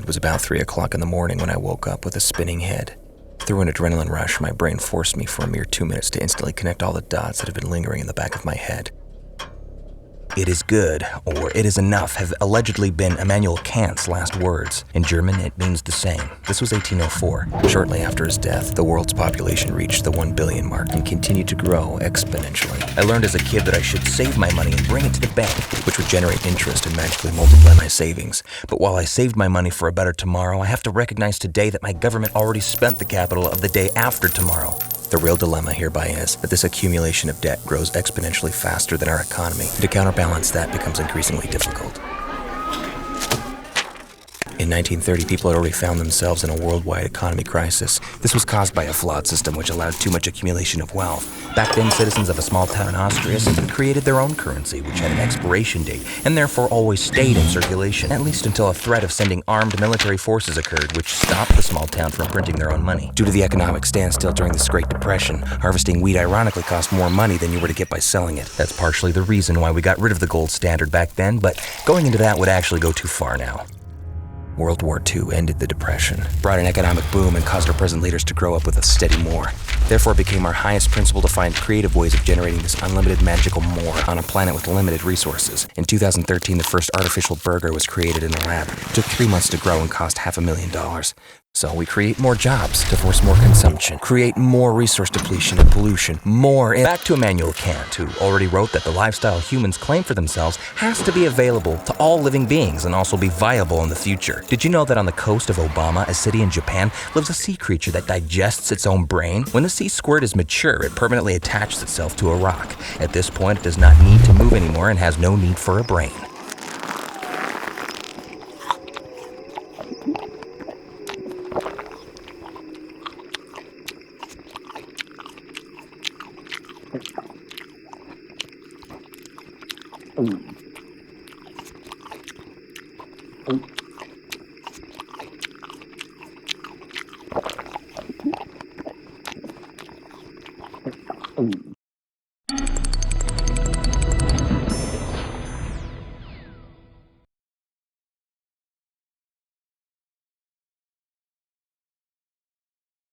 It was about 3 o'clock in the morning when I woke up with a spinning head. Through an adrenaline rush, my brain forced me for a mere 2 minutes to instantly connect all the dots that had been lingering in the back of my head. "It is good," or "it is enough," have allegedly been Immanuel Kant's last words. In German, it means the same. This was 1804. Shortly after his death, the world's population reached the 1 billion mark and continued to grow exponentially. I learned as a kid that I should save my money and bring it to the bank, which would generate interest and magically multiply my savings. But while I saved my money for a better tomorrow, I have to recognize today that my government already spent the capital of the day after tomorrow. The real dilemma hereby is that this accumulation of debt grows exponentially faster than our economy, and to counterbalance that becomes increasingly difficult. In 1930, people had already found themselves in a worldwide economy crisis. This was caused by a flawed system which allowed too much accumulation of wealth. Back then, citizens of a small town in Austria simply created their own currency, which had an expiration date, and therefore always stayed in circulation, at least until a threat of sending armed military forces occurred, which stopped the small town from printing their own money. Due to the economic standstill during this Great Depression, harvesting wheat ironically cost more money than you were to get by selling it. That's partially the reason why we got rid of the gold standard back then, but going into that would actually go too far now. World War II ended the Depression, brought an economic boom, and caused our present leaders to grow up with a steady more. Therefore, it became our highest principle to find creative ways of generating this unlimited magical more on a planet with limited resources. In 2013, the first artificial burger was created in the lab. It took 3 months to grow and cost $500,000. So we create more jobs to force more consumption, create more resource depletion and pollution, Back to Immanuel Kant, who already wrote that the lifestyle humans claim for themselves has to be available to all living beings and also be viable in the future. Did you know that on the coast of Obama, a city in Japan, lives a sea creature that digests its own brain? When the sea squirt is mature, it permanently attaches itself to a rock. At this point, it does not need to move anymore and has no need for a brain. Oh.